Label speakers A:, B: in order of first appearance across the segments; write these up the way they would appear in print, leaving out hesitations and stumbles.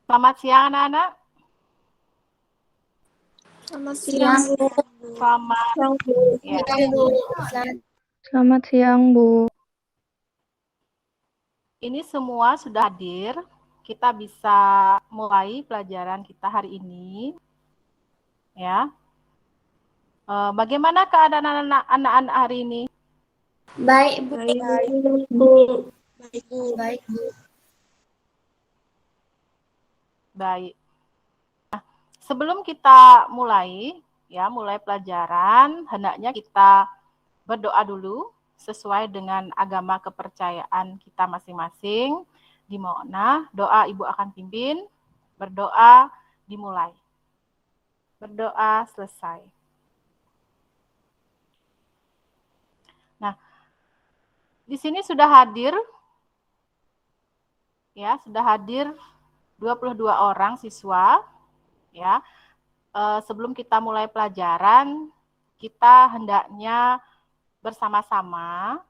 A: Selamat siang anak-anak.
B: Selamat siang, Bu.
A: Selamat ya.
B: Selamat siang, Bu.
A: Ini semua sudah hadir. Kita bisa mulai pelajaran kita hari ini. Ya. Bagaimana keadaan anak-anak hari ini?
B: Baik, Bu.
C: Baik, Bu.
B: Baik, Bu. Baik, Bu.
A: Baik. Nah, sebelum kita mulai pelajaran, hendaknya kita berdoa dulu sesuai dengan agama kepercayaan kita masing-masing. Di mana doa Ibu akan pimpin, berdoa dimulai. Berdoa selesai. Nah, di sini sudah hadir 22 orang siswa ya. Sebelum kita mulai pelajaran, kita hendaknya bersama-sama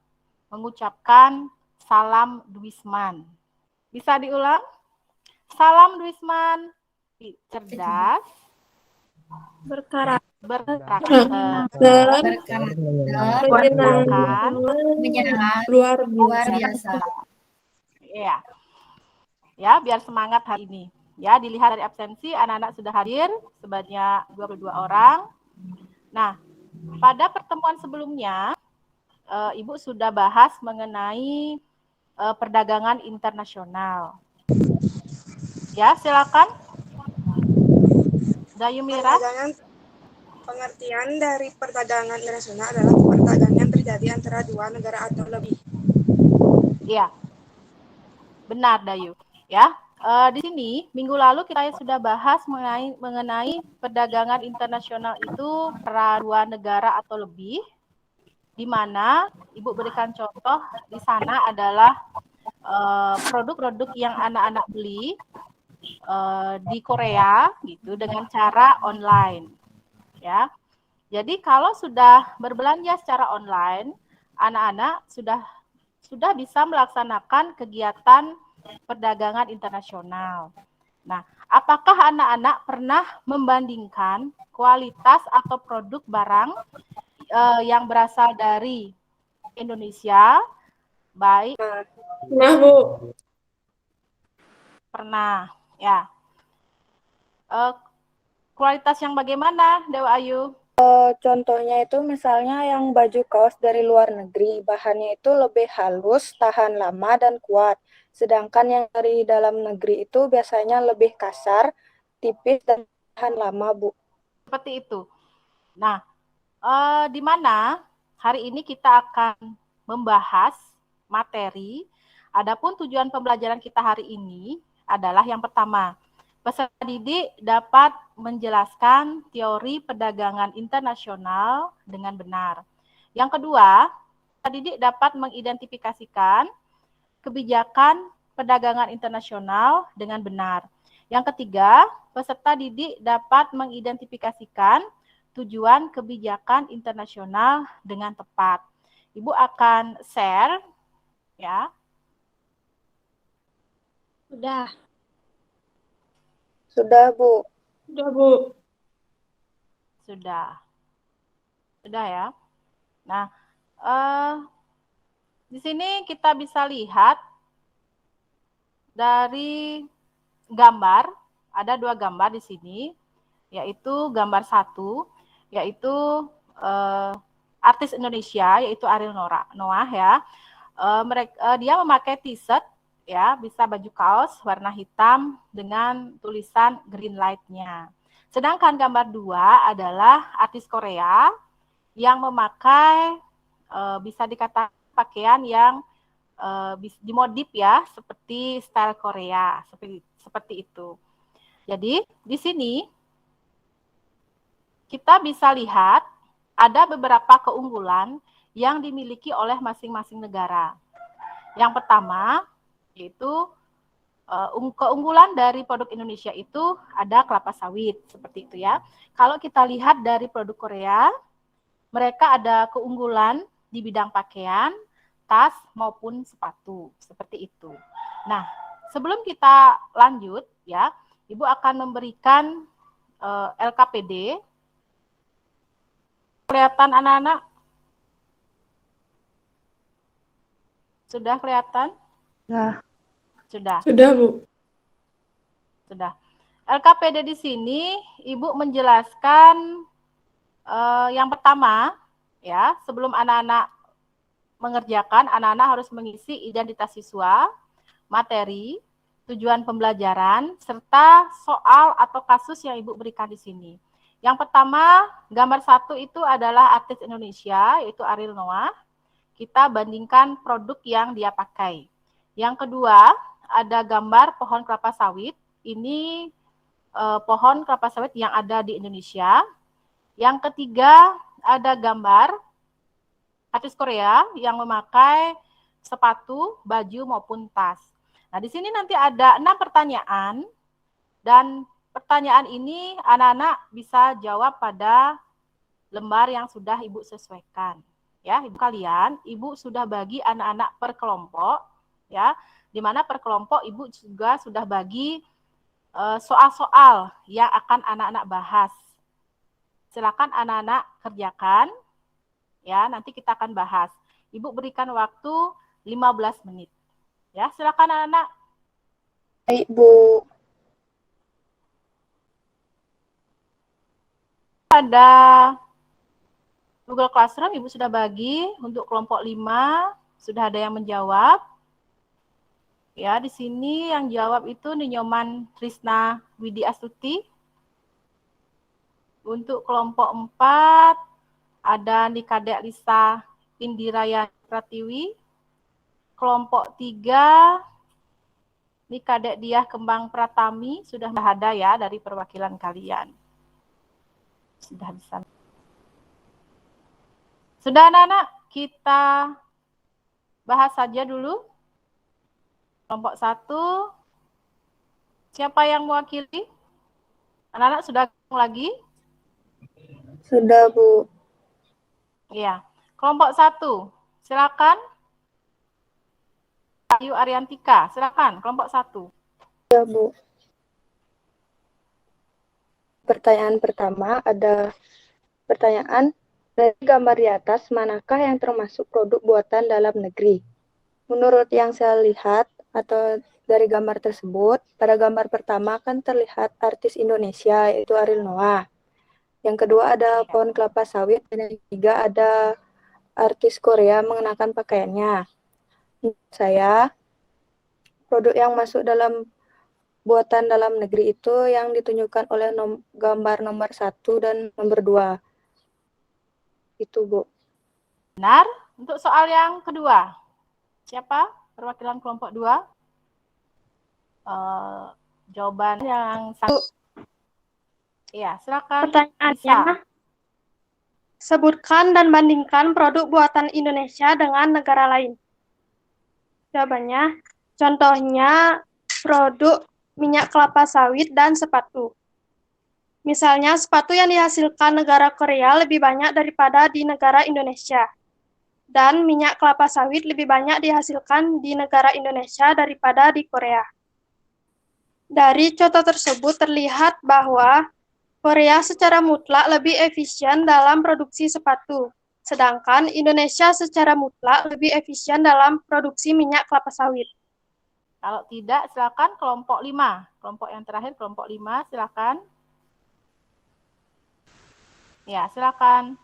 A: mengucapkan salam Duisman. Bisa diulang? Salam Duisman, cerdas,
C: berkarakter,
B: menyenangkan,
C: luar
B: biasa.
A: Ya, biar semangat hari ini. Ya, dilihat dari absensi, anak-anak sudah hadir sebanyak 22 orang. Nah, pada pertemuan sebelumnya, Ibu sudah bahas mengenai perdagangan internasional. Ya, silakan. Dayumira.
C: Pengertian dari perdagangan internasional adalah perdagangan yang terjadi antara dua negara atau lebih.
A: Iya, benar Dayu. Ya, di sini minggu lalu kita sudah bahas mengenai perdagangan internasional itu antara dua negara atau lebih, di mana Ibu berikan contoh di sana adalah produk-produk yang anak-anak beli di Korea gitu dengan cara online. Ya, jadi kalau sudah berbelanja secara online, anak-anak sudah bisa melaksanakan kegiatan perdagangan internasional. Nah, apakah anak-anak pernah membandingkan kualitas atau produk barang yang berasal dari Indonesia, baik?
C: Nah, Bu.
A: Pernah, ya. Kualitas yang bagaimana, Dewa Ayu?
D: Contohnya itu misalnya yang baju kaos dari luar negeri, bahannya itu lebih halus, tahan lama, dan kuat. Sedangkan yang dari dalam negeri itu biasanya lebih kasar, tipis, dan tahan lama, Bu.
A: Seperti itu. Nah, di mana hari ini kita akan membahas materi. Adapun tujuan pembelajaran kita hari ini adalah yang pertama, peserta didik dapat menjelaskan teori perdagangan internasional dengan benar. Yang kedua, peserta didik dapat mengidentifikasikan kebijakan perdagangan internasional dengan benar. Yang ketiga, peserta didik dapat mengidentifikasikan tujuan kebijakan internasional dengan tepat. Ibu akan share ya.
D: Sudah, Bu.
C: Sudah, Bu.
A: Sudah ya. Nah, di sini kita bisa lihat dari gambar, ada dua gambar di sini, yaitu gambar satu, yaitu artis Indonesia, yaitu Ariel Noah ya. Dia memakai t-shirt ya, bisa baju kaos warna hitam dengan tulisan green light-nya. Sedangkan gambar dua adalah artis Korea yang memakai bisa dikatakan pakaian yang dimodif ya, seperti style Korea, seperti itu. Jadi di sini kita bisa lihat ada beberapa keunggulan yang dimiliki oleh masing-masing negara. Yang pertama yaitu keunggulan dari produk Indonesia itu ada kelapa sawit, seperti itu ya. Kalau kita lihat dari produk Korea, mereka ada keunggulan di bidang pakaian, tas maupun sepatu, seperti itu. Nah, sebelum kita lanjut ya, Ibu akan memberikan LKPD. Kelihatan anak-anak? Sudah kelihatan? Sudah.
E: Sudah, Bu.
A: Sudah. LKPD di sini Ibu menjelaskan yang pertama, ya, sebelum anak-anak mengerjakan, anak-anak harus mengisi identitas siswa, materi, tujuan pembelajaran, serta soal atau kasus yang Ibu berikan di sini. Yang pertama, gambar 1 itu adalah artis Indonesia, yaitu Ariel Noah. Kita bandingkan produk yang dia pakai. Yang kedua, ada gambar pohon kelapa sawit. Ini pohon kelapa sawit yang ada di Indonesia. Yang ketiga, ada gambar artis Korea yang memakai sepatu, baju, maupun tas. Nah, di sini nanti ada 6 pertanyaan, dan pertanyaan ini anak-anak bisa jawab pada lembar yang sudah Ibu sesuaikan. Ya, Ibu kalian, Ibu sudah bagi anak-anak per kelompok, ya, di mana per kelompok Ibu juga sudah bagi soal-soal yang akan anak-anak bahas. Silakan anak-anak kerjakan, ya, nanti kita akan bahas. Ibu berikan waktu 15 menit. Ya, silakan anak-anak.
D: Baik, Bu.
A: Pada Google Classroom Ibu sudah bagi untuk kelompok 5, sudah ada yang menjawab. Ya, di sini yang jawab itu Ninyoman Trisna Widi Astuti. Untuk kelompok 4 ada Nikadek Lisa Indiraya Pratiwi. Kelompok 3 Nikadek Diah Kembang Pratami, sudah ada ya dari perwakilan kalian. Sudah bisa. Sudah anak-anak, kita bahas saja dulu. Kelompok 1, siapa yang mewakili? Anak-anak sudah lagi?
D: Sudah, Bu.
A: Iya. Kelompok 1, silakan. Ayu Ariantika, silakan. Kelompok 1.
D: Sudah, Bu. Pertanyaan pertama ada pertanyaan, dari gambar di atas, manakah yang termasuk produk buatan dalam negeri? Menurut yang saya lihat atau dari gambar tersebut, pada gambar pertama kan terlihat artis Indonesia, yaitu Ariel Noah. Yang kedua ada pohon kelapa sawit, dan yang ketiga ada artis Korea mengenakan pakaiannya. Menurut saya, produk yang masuk dalam buatan dalam negeri itu yang ditunjukkan oleh gambar nomor 1 dan nomor 2. Itu, Bu.
A: Benar. Untuk soal yang kedua, siapa perwakilan kelompok 2? Jawaban yang iya, silakan.
F: Pertanyaannya, sebutkan dan bandingkan produk buatan Indonesia dengan negara lain. Jawabannya, contohnya produk minyak kelapa sawit dan sepatu. Misalnya, sepatu yang dihasilkan negara Korea lebih banyak daripada di negara Indonesia. Dan minyak kelapa sawit lebih banyak dihasilkan di negara Indonesia daripada di Korea. Dari contoh tersebut terlihat bahwa Korea secara mutlak lebih efisien dalam produksi sepatu, sedangkan Indonesia secara mutlak lebih efisien dalam produksi minyak kelapa sawit.
A: Kalau tidak, silakan kelompok 5. Kelompok yang terakhir, kelompok 5, silakan. Ya, silakan.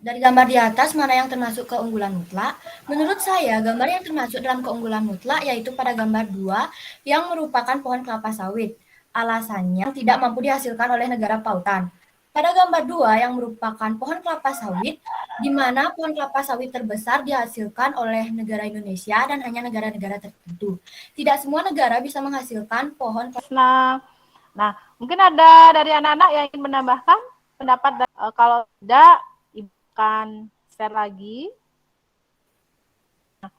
B: Dari gambar di atas, mana yang termasuk keunggulan mutlak? Menurut saya, gambar yang termasuk dalam keunggulan mutlak yaitu pada gambar 2 yang merupakan pohon kelapa sawit. Alasannya tidak mampu dihasilkan oleh negara pautan. Pada gambar 2 yang merupakan pohon kelapa sawit, di mana pohon kelapa sawit terbesar dihasilkan oleh negara Indonesia dan hanya negara-negara tertentu. Tidak semua negara bisa menghasilkan pohon kelapa.
A: Nah, mungkin ada dari anak-anak yang ingin menambahkan pendapat. Kalau tidak, Ibu akan share lagi. Nah,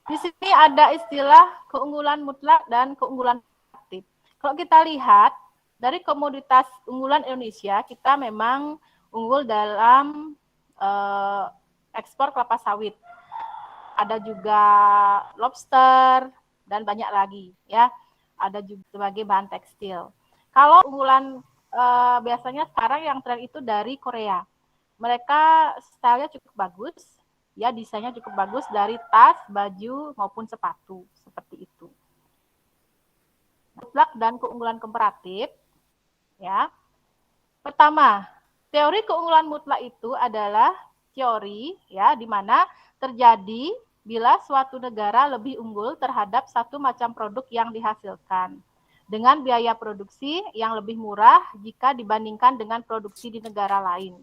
A: di sini ada istilah keunggulan mutlak dan keunggulan relatif. Kalau kita lihat dari komoditas unggulan Indonesia, kita memang unggul dalam ekspor kelapa sawit. Ada juga lobster dan banyak lagi, ya. ada juga sebagai bahan tekstil. Kalau unggulan biasanya sekarang yang tren itu dari Korea. Mereka stylenya cukup bagus, ya desainnya cukup bagus dari tas, baju maupun sepatu seperti itu. Mutlak dan keunggulan komparatif, ya. Pertama, teori keunggulan mutlak itu adalah teori, ya, di mana terjadi bila suatu negara lebih unggul terhadap satu macam produk yang dihasilkan dengan biaya produksi yang lebih murah jika dibandingkan dengan produksi di negara lain.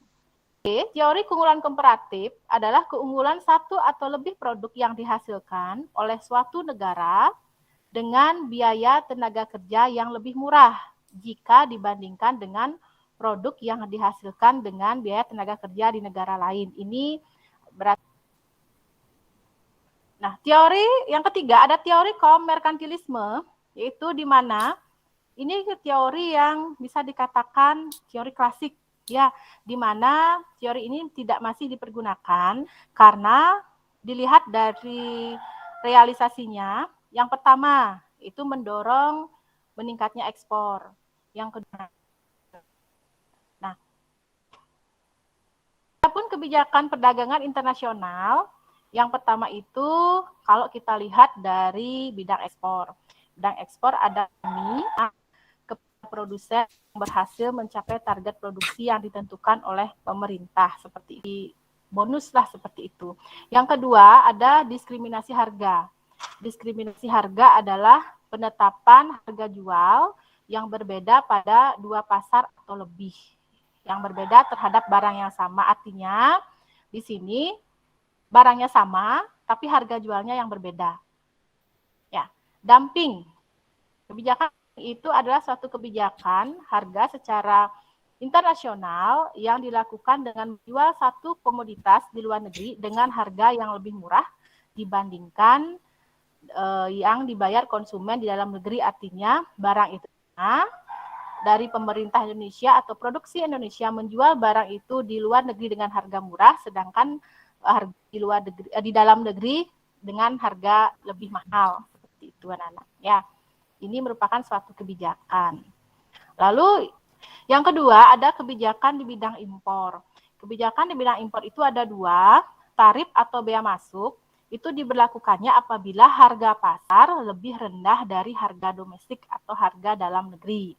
A: Teori keunggulan komparatif adalah keunggulan satu atau lebih produk yang dihasilkan oleh suatu negara dengan biaya tenaga kerja yang lebih murah jika dibandingkan dengan produk yang dihasilkan dengan biaya tenaga kerja di negara lain. Ini berarti. Nah, teori yang ketiga ada teori kaum merkantilisme, yaitu di mana ini teori yang bisa dikatakan teori klasik, ya, di mana teori ini tidak masih dipergunakan karena dilihat dari realisasinya. Yang pertama itu mendorong meningkatnya ekspor. Yang kedua, nah, adapun kebijakan perdagangan internasional, yang pertama itu kalau kita lihat dari bidang ekspor. Bidang ekspor ada produsen yang berhasil mencapai target produksi yang ditentukan oleh pemerintah, seperti di bonus lah seperti itu. Yang kedua ada diskriminasi harga. Diskriminasi harga adalah penetapan harga jual yang berbeda pada dua pasar atau lebih, yang berbeda terhadap barang yang sama. Artinya di sini barangnya sama tapi harga jualnya yang berbeda. Ya, dumping. Kebijakan itu adalah suatu kebijakan harga secara internasional yang dilakukan dengan menjual satu komoditas di luar negeri dengan harga yang lebih murah dibandingkan yang dibayar konsumen di dalam negeri. Artinya barang itu dari pemerintah Indonesia atau produksi Indonesia menjual barang itu di luar negeri dengan harga murah, sedangkan harga di dalam negeri dengan harga lebih mahal, seperti itu anak-anak, ya. Ini merupakan suatu kebijakan. Lalu yang kedua ada kebijakan di bidang impor. Kebijakan di bidang impor itu ada dua, tarif atau bea masuk. Itu diberlakukannya apabila harga pasar lebih rendah dari harga domestik atau harga dalam negeri.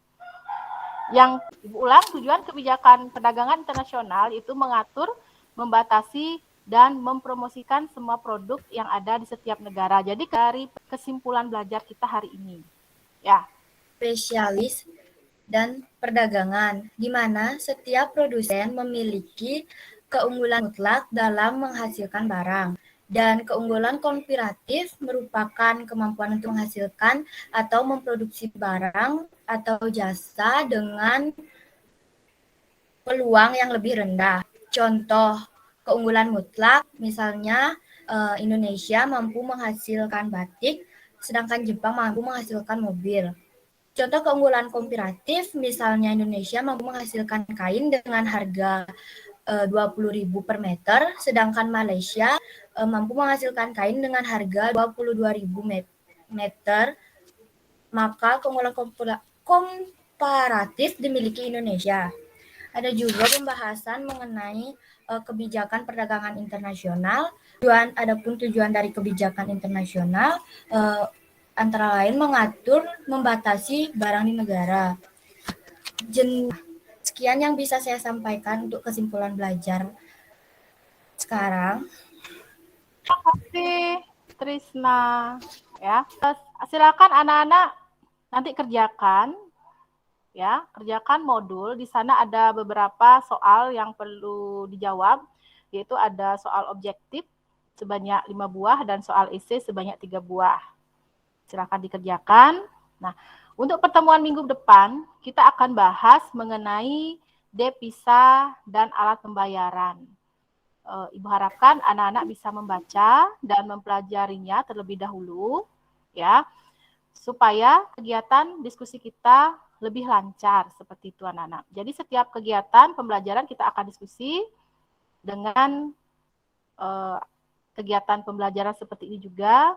A: Yang ulang, tujuan kebijakan perdagangan internasional itu mengatur, membatasi, dan mempromosikan semua produk yang ada di setiap negara. Jadi dari kesimpulan belajar kita hari ini, ya,
B: spesialis dan perdagangan, di mana setiap produsen memiliki keunggulan mutlak dalam menghasilkan barang, dan keunggulan komparatif merupakan kemampuan untuk menghasilkan atau memproduksi barang atau jasa dengan peluang yang lebih rendah. Contoh keunggulan mutlak, misalnya Indonesia mampu menghasilkan batik, sedangkan Jepang mampu menghasilkan mobil. Contoh keunggulan komparatif, misalnya Indonesia mampu menghasilkan kain dengan harga 20.000 per meter, sedangkan Malaysia mampu menghasilkan kain dengan harga 22.000 meter, maka keunggulan komparatif dimiliki Indonesia. Ada juga pembahasan mengenai kebijakan perdagangan internasional. Adapun tujuan dari kebijakan internasional antara lain mengatur, membatasi barang di negara. Sekian yang bisa saya sampaikan untuk kesimpulan belajar sekarang.
A: Terima kasih Trisna, ya. Silakan anak-anak nanti kerjakan, ya, kerjakan modul. Di sana ada beberapa soal yang perlu dijawab, yaitu ada soal objektif sebanyak 5 buah dan soal esai sebanyak 3 buah. Silakan dikerjakan. Nah, untuk pertemuan minggu depan, kita akan bahas mengenai devisa dan alat pembayaran. Ibu harapkan anak-anak bisa membaca dan mempelajarinya terlebih dahulu, ya, supaya kegiatan diskusi kita lebih lancar, seperti itu anak-anak. Jadi setiap kegiatan pembelajaran kita akan diskusi dengan kegiatan pembelajaran seperti ini juga.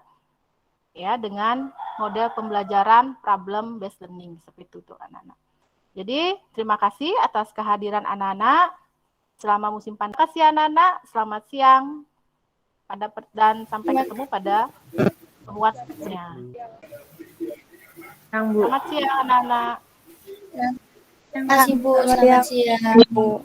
A: ya dengan model pembelajaran problem based learning seperti itu tuh anak-anak. Jadi terima kasih atas kehadiran anak-anak selama musim panas. Terima kasih anak-anak. Selamat siang dan sampai ketemu pada pertemuan selanjutnya. Selamat siang anak-anak.
B: Terima kasih Bu, selamat siang.
D: Bu.